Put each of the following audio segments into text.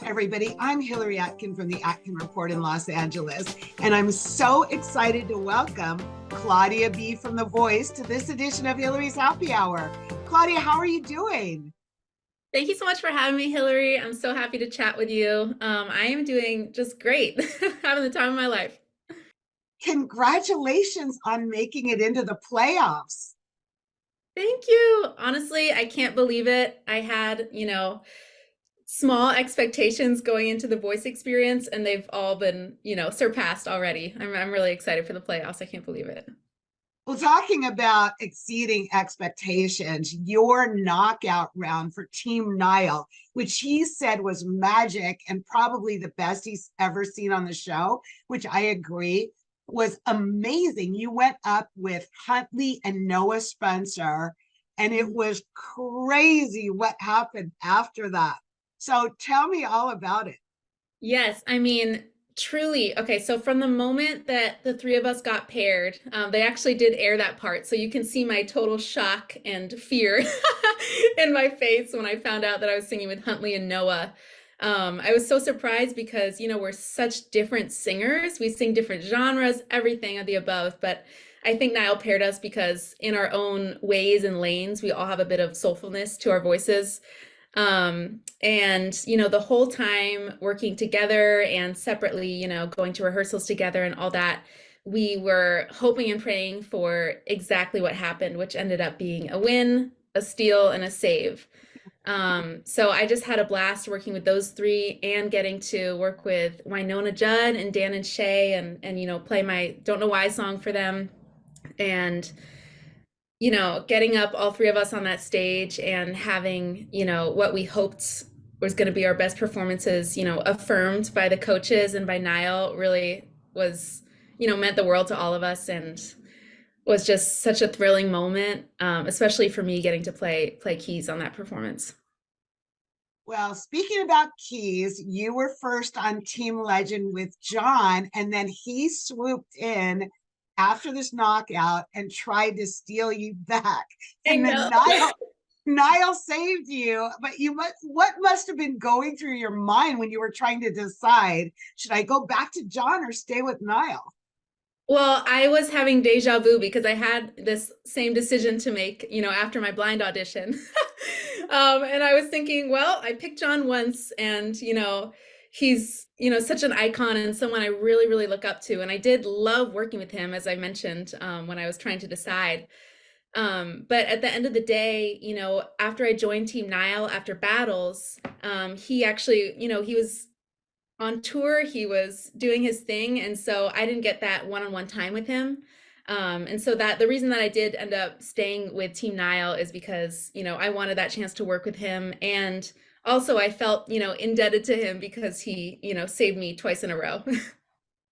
everybody. I'm Hillary Atkin from the Atkin Report in Los Angeles, and I'm so excited to welcome Claudia B from The Voice to this edition of Hillary's Happy Hour. Claudia, how are you doing? Thank you so much for having me, Hillary. I'm so happy to chat with you. I am doing just great, having the time of my life. Congratulations on making it into the playoffs. Thank you. Honestly, I can't believe it. I had, small expectations going into the voice experience, and they've all been, surpassed already. I'm really excited for the playoffs. I can't believe it. Well, talking about exceeding expectations, your knockout round for Team Niall, which he said was magic and probably the best he's ever seen on the show, which I agree, was amazing. You went up with Huntley and Noah Spencer, and it was crazy what happened after that. So tell me all about it. Yes, I mean, truly. Okay, so from the moment that the three of us got paired, they actually did air that part. So you can see my total shock and fear in my face when I found out that I was singing with Huntley and Noah. I was so surprised because, we're such different singers. We sing different genres, everything of the above. But I think Niall paired us because in our own ways and lanes, we all have a bit of soulfulness to our voices. And the whole time working together and separately, going to rehearsals together and all that, we were hoping and praying for exactly what happened, which ended up being a win, a steal, and a save. So I just had a blast working with those three and getting to work with Wynonna Judd and Dan and Shay and play my Don't Know Why song for them. And getting up all three of us on that stage and having, what we hoped was going to be our best performances, affirmed by the coaches and by Niall really was, meant the world to all of us and was just such a thrilling moment, especially for me getting to play keys on that performance. Well, speaking about keys, you were first on Team Legend with John, and then he swooped in after this knockout and tried to steal you back. I And then know. Niall saved you, but what must have been going through your mind when you were trying to decide, should I go back to John or stay with Niall? Well, I was having deja vu because I had this same decision to make, after my blind audition. And I was thinking, well, I picked John once and, he's, such an icon and someone I really, really look up to. And I did love working with him, as I mentioned, when I was trying to decide. But at the end of the day, after I joined Team Niall after battles, he actually, he was on tour, he was doing his thing, and so I didn't get that one-on-one time with him. And so that the reason that I did end up staying with Team Niall is because, I wanted that chance to work with him. And also I felt, indebted to him because he, saved me twice in a row.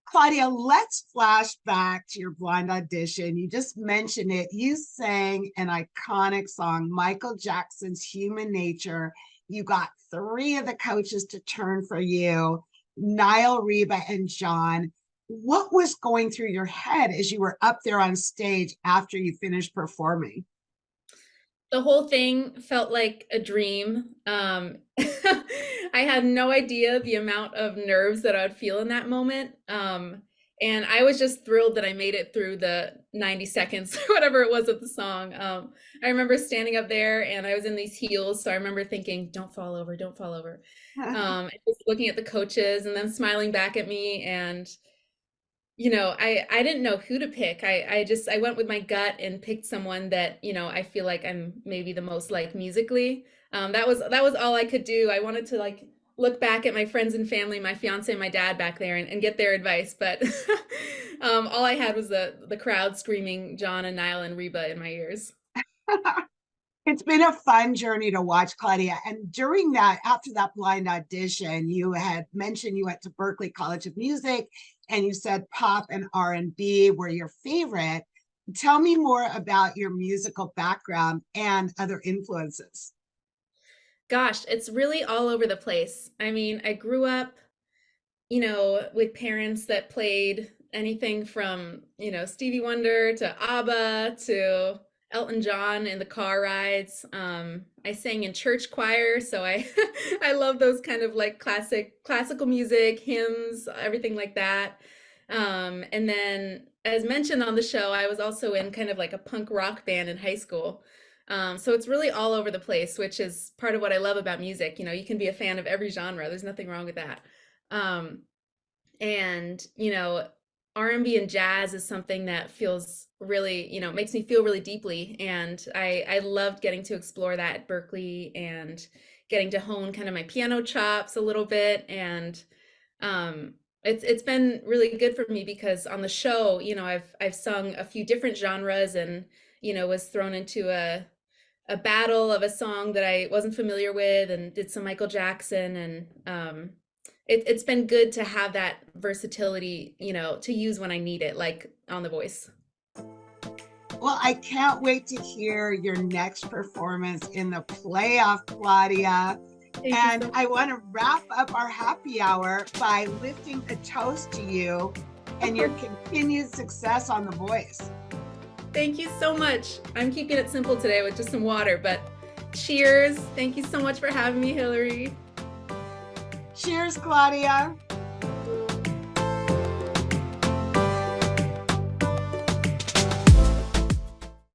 Claudia, let's flash back to your blind audition. You just mentioned it. You sang an iconic song, Michael Jackson's Human Nature. You got three of the coaches to turn for you, Niall, Reba, and John. What was going through your head as you were up there on stage after you finished performing? The whole thing felt like a dream. I had no idea the amount of nerves that I would feel in that moment. And I was just thrilled that I made it through the 90 seconds, whatever it was of the song. I remember standing up there and I was in these heels. So I remember thinking, don't fall over, don't fall over. And just looking at the coaches and then smiling back at me. And I didn't know who to pick. I went with my gut and picked someone that, I feel like I'm maybe the most like musically. That was all I could do. I wanted to like look back at my friends and family, my fiance and my dad back there and get their advice. But all I had was the crowd screaming John and Niall and Reba in my ears. It's been a fun journey to watch, Claudia. And during that, after that blind audition, you had mentioned you went to Berklee College of Music, and you said pop and R&B were your favorite. Tell me more about your musical background and other influences. Gosh, it's really all over the place. I mean, I grew up, with parents that played anything from, Stevie Wonder to ABBA to Elton John in the car rides. I sang in church choir, so I I love those kind of like classical music, hymns, everything like that. And then, as mentioned on the show, I was also in kind of like a punk rock band in high school. So it's really all over the place, which is part of what I love about music. You know, you can be a fan of every genre. There's nothing wrong with that. Um, and R&B and jazz is something that feels really, makes me feel really deeply, and I loved getting to explore that at Berkeley and getting to hone kind of my piano chops a little bit. And it's been really good for me because on the show, I've sung a few different genres, and was thrown into a battle of a song that I wasn't familiar with, and did some Michael Jackson. And it's been good to have that versatility, to use when I need it, like on The Voice. Well, I can't wait to hear your next performance in the playoff, Claudia. Thank you And so I want to wrap up our happy hour by lifting a toast to you and your continued success on The Voice. Thank you so much. I'm keeping it simple today with just some water, but cheers. Thank you so much for having me, Hillary. Cheers, Claudia.